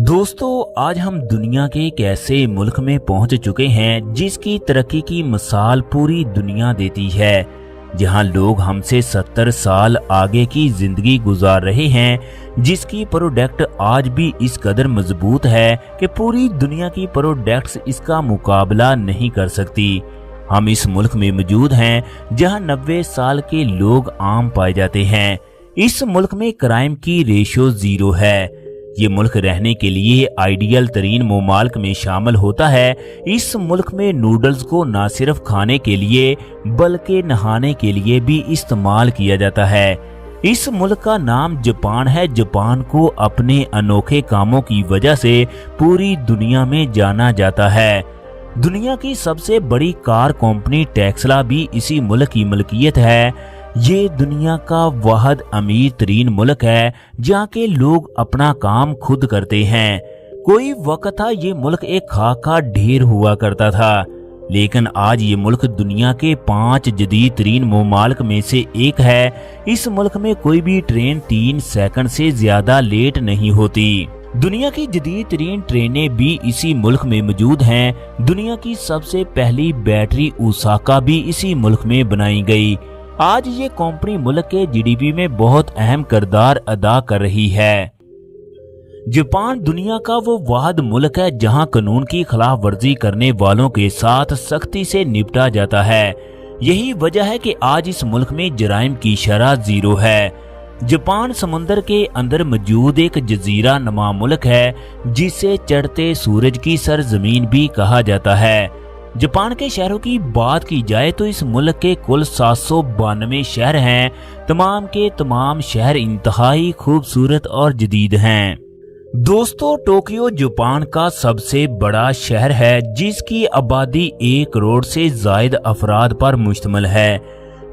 दोस्तों, आज हम दुनिया के एक ऐसे मुल्क में पहुंच चुके हैं जिसकी तरक्की की मिसाल पूरी दुनिया देती है, जहां लोग हमसे 70 साल आगे की जिंदगी गुजार रहे हैं, जिसकी प्रोडक्ट आज भी इस कदर मजबूत है कि पूरी दुनिया की प्रोडक्ट्स इसका मुकाबला नहीं कर सकती। हम इस मुल्क में मौजूद हैं जहां 90 साल के लोग आम पाए जाते हैं। इस मुल्क में क्राइम की रेशो 0 है। ये मुल्क रहने के लिए आइडियल तरीन ममालिक में शामिल होता है। इस मुल्क में नूडल्स को न सिर्फ खाने के लिए बल्कि नहाने के लिए भी इस्तेमाल किया जाता है। इस मुल्क का नाम जापान है। जापान को अपने अनोखे कामों की वजह से पूरी दुनिया में जाना जाता है। दुनिया की सबसे बड़ी कार कंपनी टेस्ला भी इसी मुल्क की मलकियत है। ये दुनिया का वाहिद अमीर तरीन मुल्क है जहाँ के लोग अपना काम खुद करते हैं। कोई वक्त था ये मुल्क एक खाक का ढेर हुआ करता था, लेकिन आज ये मुल्क दुनिया के 5 जदीद तरीन ममालिक में से एक है। इस मुल्क में कोई भी ट्रेन 3 सेकंड से ज्यादा लेट नहीं होती। दुनिया की जदीद तरीन ट्रेनें भी इसी मुल्क में मौजूद हैं। दुनिया की सबसे पहली बैटरी ओसाका भी इसी मुल्क में बनाई गई। आज ये कंपनी मुल्क के जीडीपी में बहुत अहम किरदार अदा कर रही है। जापान दुनिया का वो वाहिद मुल्क है जहां कानून की खिलाफ वर्जी करने वालों के साथ सख्ती से निपटा जाता है। यही वजह है कि आज इस मुल्क में जराइम की शरह 0 है। जापान समुंदर के अंदर मौजूद एक जजीरा नुमा मुल्क है जिसे चढ़ते सूरज की सरजमीन भी कहा जाता है। जापान के शहरों की बात की जाए तो इस मुल्क के कुल 792 शहर हैं। तमाम के तमाम शहर इंतहाई खूबसूरत और जदीद हैं। दोस्तों, टोक्यो जापान का सबसे बड़ा शहर है जिसकी आबादी 1 करोड़ से जायद अफराद पर मुश्तमिल है,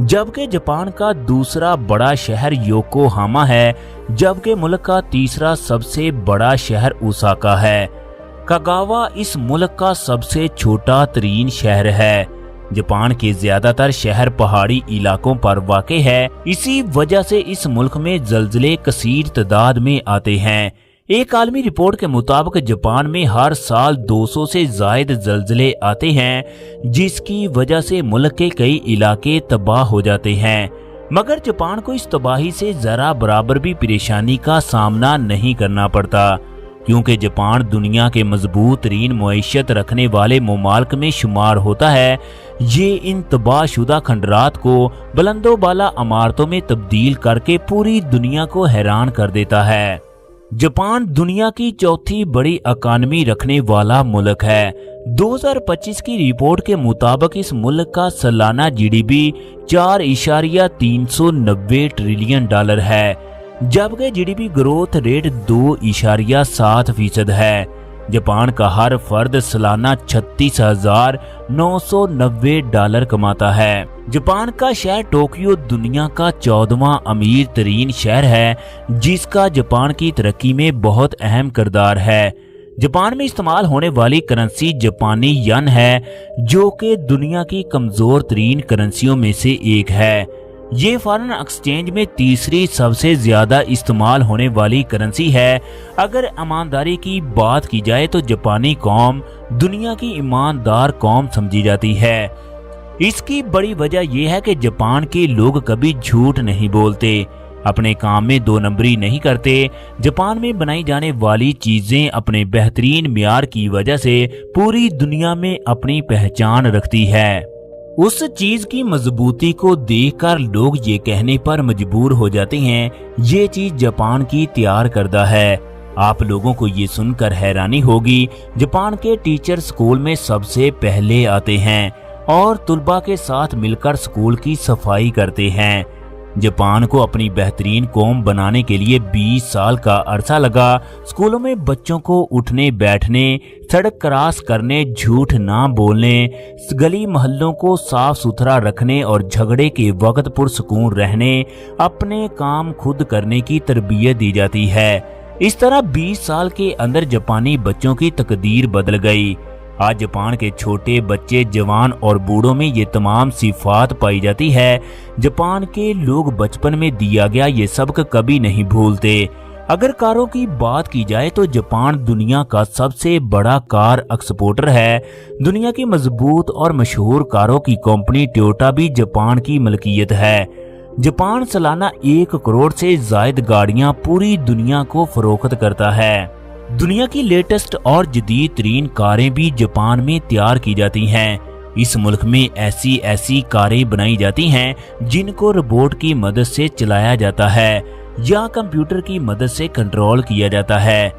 जबकि जापान का दूसरा बड़ा शहर योकोहामा है, जबकि मुल्क का तीसरा सबसे बड़ा शहर ओसाका है। कागावा इस मुल्क का सबसे छोटा तरीन शहर है। जापान के ज्यादातर शहर पहाड़ी इलाकों पर वाक़े है। इसी वजह से इस मुल्क में जल्जले कसीर तादाद में आते हैं। एक आलमी रिपोर्ट के मुताबिक जापान में हर साल 200 से जायद जल्जले आते हैं, जिसकी वजह से मुल्क के कई इलाके तबाह हो जाते हैं। मगर जापान को इस तबाही से जरा बराबर भी परेशानी का सामना नहीं करना पड़ता, क्योंकि जापान दुनिया के मजबूत तरीन मुईशत रखने वाले ममालिक में शुमार होता है। ये इन तबाहशुदा खंडरात को बुलंदो बाला इमारतों में तब्दील करके पूरी दुनिया को हैरान कर देता है। जापान दुनिया की चौथी बड़ी इकानमी रखने वाला मुल्क है। 2025 की रिपोर्ट के मुताबिक इस मुल्क का सालाना जीडीपी 4.390 ट्रिलियन डॉलर है, जबकि जीडीपी ग्रोथ रेट 2.7% है। जापान का हर फर्द सालाना $36,990 कमाता है। जापान का शहर टोक्यो दुनिया का 14वां अमीर तरीन शहर है, जिसका जापान की तरक्की में बहुत अहम किरदार है। जापान में इस्तेमाल होने वाली करेंसी जापानी यन है, जो कि दुनिया की कमजोर तरीन करेंसियों में से एक है। ये फॉरेन एक्सचेंज में तीसरी सबसे ज्यादा इस्तेमाल होने वाली करेंसी है। अगर ईमानदारी की बात की जाए तो जापानी कौम दुनिया की ईमानदार कौम समझी जाती है। इसकी बड़ी वजह यह है कि जापान के लोग कभी झूठ नहीं बोलते, अपने काम में 2 नंबरी नहीं करते। जापान में बनाई जाने वाली चीजें अपने बेहतरीन मियार की वजह से पूरी दुनिया में अपनी पहचान रखती है। उस चीज की मजबूती को देखकर लोग ये कहने पर मजबूर हो जाते हैं, ये चीज जापान की तैयार करदा है। आप लोगों को ये सुनकर हैरानी होगी, जापान के टीचर स्कूल में सबसे पहले आते हैं और तुलबा के साथ मिलकर स्कूल की सफाई करते हैं। जापान को अपनी बेहतरीन कौम बनाने के लिए 20 साल का अरसा लगा। स्कूलों में बच्चों को उठने बैठने, सड़क क्रॉस करने, झूठ ना बोलने, गली मोहल्लों को साफ सुथरा रखने और झगड़े के वक्त पुरसुकून रहने, अपने काम खुद करने की तरबियत दी जाती है। इस तरह 20 साल के अंदर जापानी बच्चों की तकदीर बदल गई। आज जापान के छोटे बच्चे, जवान और बूढ़ों में ये तमाम सिफात पाई जाती है। जापान के लोग बचपन में दिया गया ये सबक कभी नहीं भूलते। اگر کاروں کی بات کی جائے تو جاپان دنیا کا سب سے بڑا کار ایکسپورٹر ہے۔ دنیا کی مضبوط اور مشہور کاروں کی کمپنی ٹویوٹا بھی جاپان کی ملکیت ہے۔ جاپان سالانہ 1 کروڑ سے زائد گاڑیاں پوری دنیا کو فروخت کرتا ہے۔ دنیا کی لیٹسٹ اور جدید ترین کاریں بھی جاپان میں تیار کی جاتی ہیں۔ اس ملک میں ایسی کاریں بنائی جاتی ہیں جن کو روبوٹ کی مدد سے چلایا جاتا ہے یا کمپیوٹر کی مدد سے کنٹرول کیا جاتا ہے۔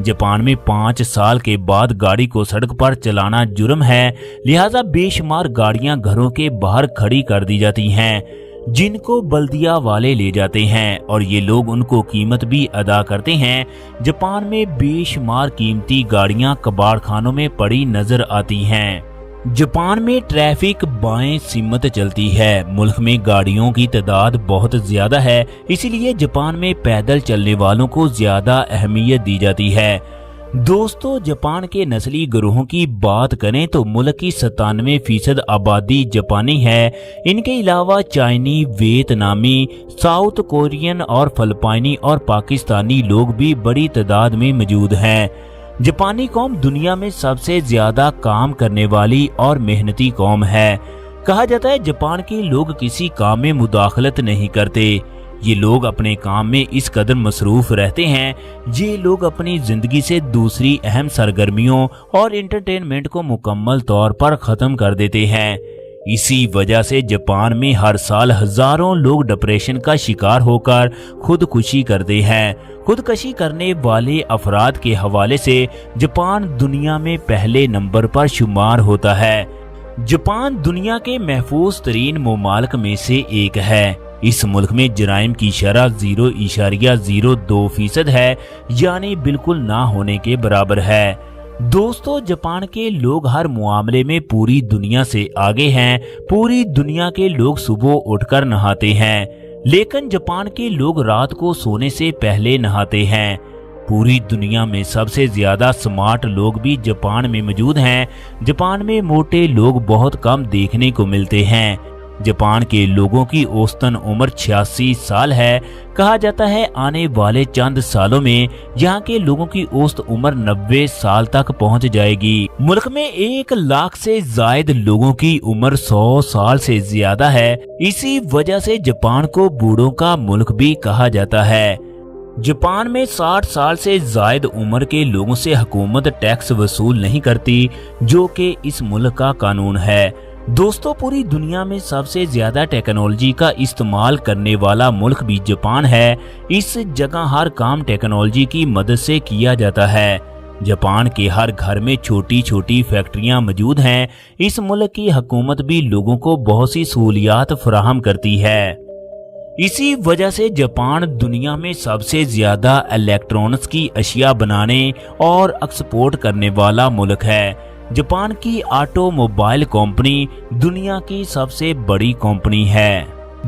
جاپان میں 5 سال کے بعد گاڑی کو سڑک پر چلانا جرم ہے، لہذا بے شمار گاڑیاں گھروں کے باہر کھڑی کر دی جاتی ہیں جن کو بلدیہ والے لے جاتے ہیں اور یہ لوگ ان کو قیمت بھی ادا کرتے ہیں۔ جاپان میں بے شمار قیمتی گاڑیاں کباڑ خانوں میں پڑی نظر آتی ہیں۔ جاپان میں ٹریفک بائیں سمت چلتی ہے۔ ملک میں گاڑیوں کی تعداد بہت زیادہ ہے، اسی لیے جاپان میں پیدل چلنے والوں کو زیادہ اہمیت دی جاتی ہے۔ دوستو، جاپان کے نسلی گروہوں کی بات کریں تو ملک کی 97% آبادی جاپانی ہے۔ ان کے علاوہ چائنی، ویتنامی، ساؤتھ کورین اور فلپائنی اور پاکستانی لوگ بھی بڑی تعداد میں موجود ہیں۔ جاپانی قوم دنیا میں سب سے زیادہ کام کرنے والی اور محنتی قوم ہے۔ کہا جاتا ہے جاپان کے لوگ کسی کام میں مداخلت نہیں کرتے۔ یہ لوگ اپنے کام میں اس قدر مصروف رہتے ہیں۔ یہ لوگ اپنی زندگی سے دوسری اہم سرگرمیوں اور انٹرٹینمنٹ کو مکمل طور پر ختم کر دیتے ہیں۔ اسی وجہ سے جاپان میں ہر سال ہزاروں لوگ ڈپریشن کا شکار ہو کر خودکشی کرتے ہیں۔ خودکشی کرنے والے افراد کے حوالے سے جاپان دنیا میں پہلے نمبر پر شمار ہوتا ہے۔ جاپان دنیا کے محفوظ ترین ممالک میں سے ایک ہے۔ اس ملک میں جرائم کی شرح 0.02% ہے، یعنی بالکل نہ ہونے کے برابر ہے۔ دوستو، جاپان کے لوگ ہر معاملے میں پوری دنیا سے آگے ہیں۔ پوری دنیا کے لوگ صبح اٹھ کر نہاتے ہیں، لیکن جاپان کے لوگ رات کو سونے سے پہلے نہاتے ہیں۔ پوری دنیا میں سب سے زیادہ سمارٹ لوگ بھی جاپان میں موجود ہیں۔ جاپان میں موٹے لوگ بہت کم دیکھنے کو ملتے ہیں۔ جاپان کے لوگوں کی اوسطن عمر 86 سال ہے۔ کہا جاتا ہے آنے والے چند سالوں میں یہاں کے لوگوں کی اوسط عمر 90 سال تک پہنچ جائے گی۔ ملک میں 1 لاکھ سے زائد لوگوں کی عمر 100 سال سے زیادہ ہے۔ اسی وجہ سے جاپان کو بوڑھوں کا ملک بھی کہا جاتا ہے۔ جاپان میں 60 سال سے زائد عمر کے لوگوں سے حکومت ٹیکس وصول نہیں کرتی، جو کہ اس ملک کا قانون ہے۔ دوستو، پوری دنیا میں سب سے زیادہ ٹیکنالوجی کا استعمال کرنے والا ملک بھی جاپان ہے۔ اس جگہ ہر کام ٹیکنالوجی کی مدد سے کیا جاتا ہے۔ جاپان کے ہر گھر میں چھوٹی چھوٹی فیکٹریاں موجود ہیں۔ اس ملک کی حکومت بھی لوگوں کو بہت سی سہولیات فراہم کرتی ہے۔ اسی وجہ سے جاپان دنیا میں سب سے زیادہ الیکٹرونکس کی اشیاء بنانے اور ایکسپورٹ کرنے والا ملک ہے۔ جاپان کی آٹو موبائل کمپنی دنیا کی سب سے بڑی کمپنی ہے۔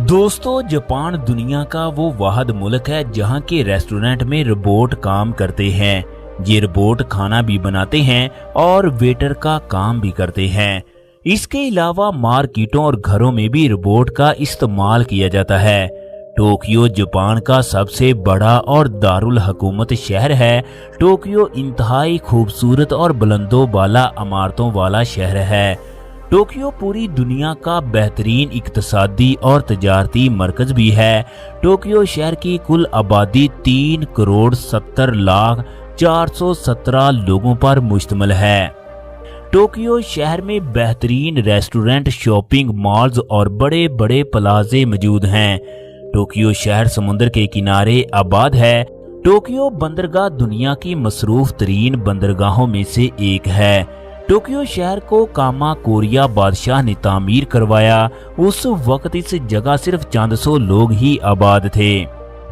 دوستو، جاپان دنیا کا وہ واحد ملک ہے جہاں کے ریسٹورنٹ میں روبوٹ کام کرتے ہیں۔ یہ روبوٹ کھانا بھی بناتے ہیں اور ویٹر کا کام بھی کرتے ہیں۔ اس کے علاوہ مارکیٹوں اور گھروں میں بھی روبوٹ کا استعمال کیا جاتا ہے۔ ٹوکیو جاپان کا سب سے بڑا اور دارالحکومت شہر ہے۔ ٹوکیو انتہائی خوبصورت اور بلند و بالا عمارتوں والا شہر ہے۔ ٹوکیو پوری دنیا کا بہترین اقتصادی اور تجارتی مرکز بھی ہے۔ ٹوکیو شہر کی کل آبادی 3,70,04,17 لوگوں پر مشتمل ہے۔ ٹوکیو شہر میں بہترین ریسٹورنٹ، شاپنگ مالز اور بڑے بڑے پلازے موجود ہیں۔ ٹوکیو شہر سمندر کے کنارے آباد ہے۔ ٹوکیو بندرگاہ دنیا کی مصروف ترین بندرگاہوں میں سے ایک ہے۔ ٹوکیو شہر کو کاما کوریا بادشاہ نے تعمیر کروایا۔ اس وقت اس جگہ صرف چند سو لوگ ہی آباد تھے۔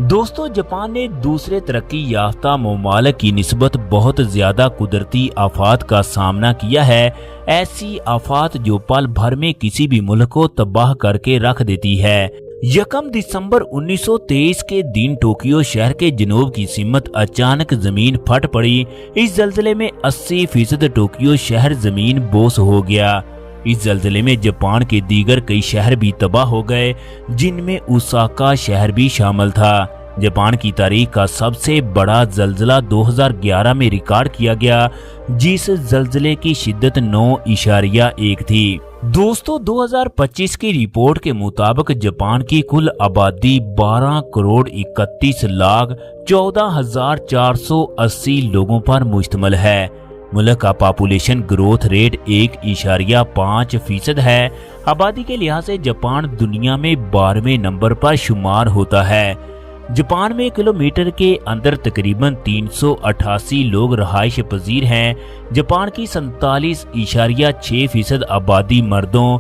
دوستو، جاپان نے دوسرے ترقی یافتہ ممالک کی نسبت بہت زیادہ قدرتی آفات کا سامنا کیا ہے۔ ایسی آفات جو پل بھر میں کسی بھی ملک کو تباہ کر کے رکھ دیتی ہے۔ 1 دسمبر 1923 کے دن ٹوکیو شہر کے جنوب کی سمت اچانک زمین پھٹ پڑی۔ اس زلزلے میں 80% ٹوکیو شہر زمین بوس ہو گیا۔ اس زلزلے میں جاپان کے دیگر کئی شہر بھی تباہ ہو گئے، جن میں اوساکا شہر بھی شامل تھا۔ जापान की तारीख का सबसे बड़ा जल्जला 2011 में रिकॉर्ड किया गया, जिस जल्जले की शिद्दत 9.1 थी। दोस्तों 2025 की रिपोर्ट के मुताबिक जापान की कुल आबादी 12,14,14,480 लोगों पर मुश्तमिल है। मुल्क का पॉपुलेशन ग्रोथ रेट 1.5% है। आबादी के लिहाज से जापान दुनिया में 12वें नंबर पर शुमार होता है। जापान में किलोमीटर के अंदर तकरीबन 388 लोग रहाइश पजीर हैं। जापान की 47.6% आबादी मर्दों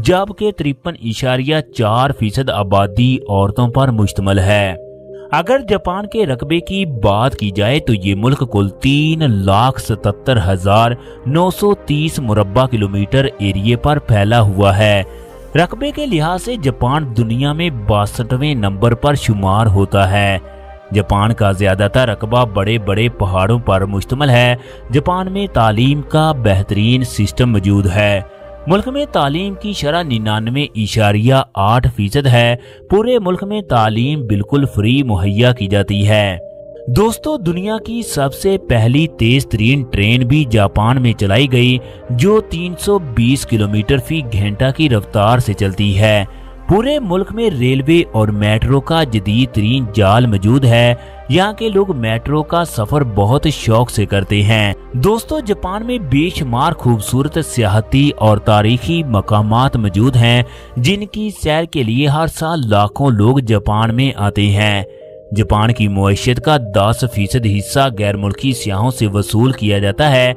जबकि 53.4% आबादी औरतों पर मुश्तमिल है। अगर जापान के रकबे की बात की जाए तो ये मुल्क कुल 3,77,930 मुरब्बा किलोमीटर एरिए पर फैला हुआ है। रकबे के लिहाज से जापान दुनिया में 62वें नंबर पर शुमार होता है। जापान का ज्यादातर रकबा बड़े बड़े पहाड़ों पर मुश्तमिल है। जापान में तालीम का बेहतरीन सिस्टम मौजूद है। मुल्क में तालीम की शरह 99.8% है। पूरे मुल्क में तालीम बिल्कुल फ्री मुहैया की जाती है। दोस्तों दुनिया की सबसे पहली तेज तरीन ट्रेन भी जापान में चलाई गई, जो 320 किलोमीटर फी घंटा की रफ्तार से चलती है। पूरे मुल्क में रेलवे और मेट्रो का जदीद तरीन जाल मौजूद है। यहाँ के लोग मेट्रो का सफर बहुत शौक से करते हैं। दोस्तों जापान में बेशुमार खूबसूरत सियाहती और तारीखी मकामात मौजूद हैं, जिनकी सैर के लिए हर साल लाखों लोग जापान में आते हैं। जापान की मुआशरत का 10% हिस्सा गैर मुल्की सियाहों से वसूल किया जाता है।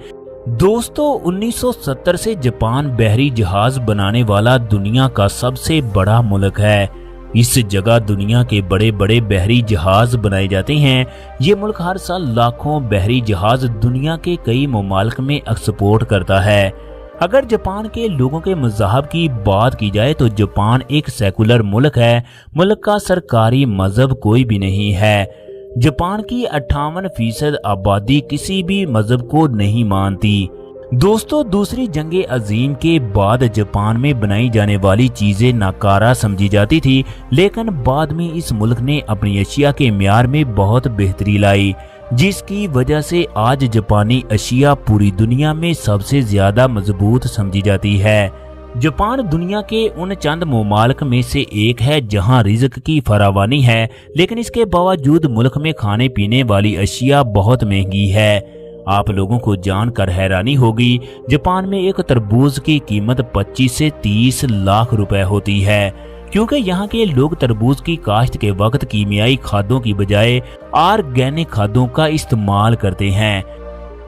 दोस्तों 1970 से जापान बहरी जहाज बनाने वाला दुनिया का सबसे बड़ा मुल्क है। इस जगह दुनिया के बड़े बड़े बहरी जहाज बनाए जाते हैं। ये मुल्क हर साल लाखों बहरी जहाज दुनिया के कई ममालिक में एक्सपोर्ट करता है। अगर जापान के लोगों के मज़हब की बात की जाए तो जापान एक सेकुलर मुल्क है। मुल्क का सरकारी मजहब कोई भी नहीं है। जापान की 58% आबादी किसी भी मजहब को नहीं मानती। दोस्तों दूसरी जंग अजीम के बाद जापान में बनाई जाने वाली चीजें नाकारा समझी जाती थी, लेकिन बाद में इस मुल्क ने अपनी अशिया के म्यार में बहुत बेहतरी लाई, जिसकी वजह से आज जापानी अशिया पूरी दुनिया में सबसे ज्यादा मजबूत समझी जाती है। जापान दुनिया के उन चंद ममालिक में से एक है जहां रिज़्क की फरावानी है, लेकिन इसके बावजूद मुल्क में खाने पीने वाली अशिया बहुत महंगी है। आप लोगों को जानकर हैरानी होगी, जापान में एक तरबूज की कीमत 25 से 30 लाख रुपए होती है, क्योंकि यहाँ के लोग तरबूज की काश्त के वक्त कीमियाई खादों की बजाय ऑर्गेनिक खादों का इस्तेमाल करते हैं।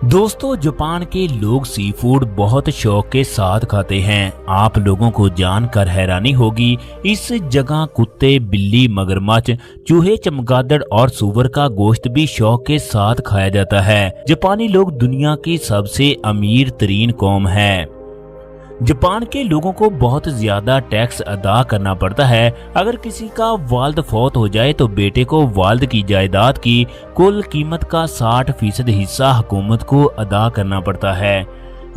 दोस्तों जापान के लोग सी फूड बहुत शौक के साथ खाते हैं। आप लोगों को जानकर हैरानी होगी, इस जगह कुत्ते, बिल्ली, मगरमच्छ, चूहे, चमगादड़ और सूअर का गोश्त भी शौक के साथ खाया जाता है। जापानी लोग दुनिया की सबसे अमीर तरीन कौम है। जापान के लोगों को बहुत ज्यादा टैक्स अदा करना पड़ता है। अगर किसी का वालिद फौत हो जाए तो बेटे को वालिद की जायदाद की कुल कीमत का 60% हिस्सा हुकूमत को अदा करना पड़ता है।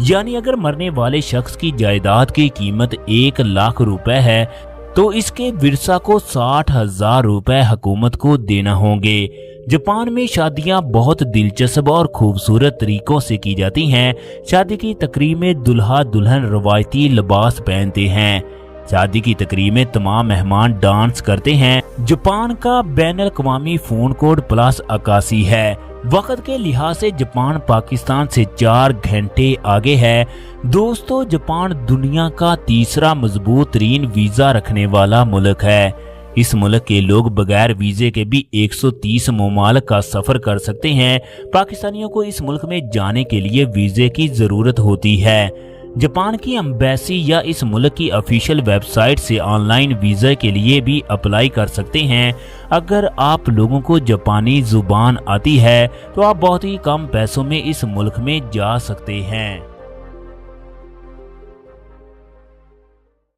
यानी अगर मरने वाले शख्स की जायदाद की कीमत 1 लाख रुपए है तो इसके विरसा को 60,000 रुपए हुकूमत को देना होंगे। जापान में शादियां बहुत दिलचस्प और खूबसूरत तरीकों से की जाती हैं। शादी की तकरीब में दूल्हा दुल्हन रवायती लिबास पहनते हैं। शादी की तकरीब में तमाम मेहमान डांस करते हैं। जापान का बैनुल अक़वामी फ़ोन कोड +81 है। वक्त के लिहाज से जापान पाकिस्तान से 4 घंटे आगे है। दोस्तों जापान दुनिया का तीसरा मजबूत तरीन वीजा रखने वाला मुल्क है। इस मुल्क के लोग बगैर वीजे के भी 130 ममालिक का सफर कर सकते हैं। पाकिस्तानियों को इस मुल्क में जाने के लिए वीजे की जरूरत होती है। जापान की एम्बेसी या इस मुल्क की ऑफिशियल वेबसाइट से ऑनलाइन वीजा के लिए भी अप्लाई कर सकते हैं। अगर आप लोगों को जापानी जुबान आती है तो आप बहुत ही कम पैसों में इस मुल्क में जा सकते हैं।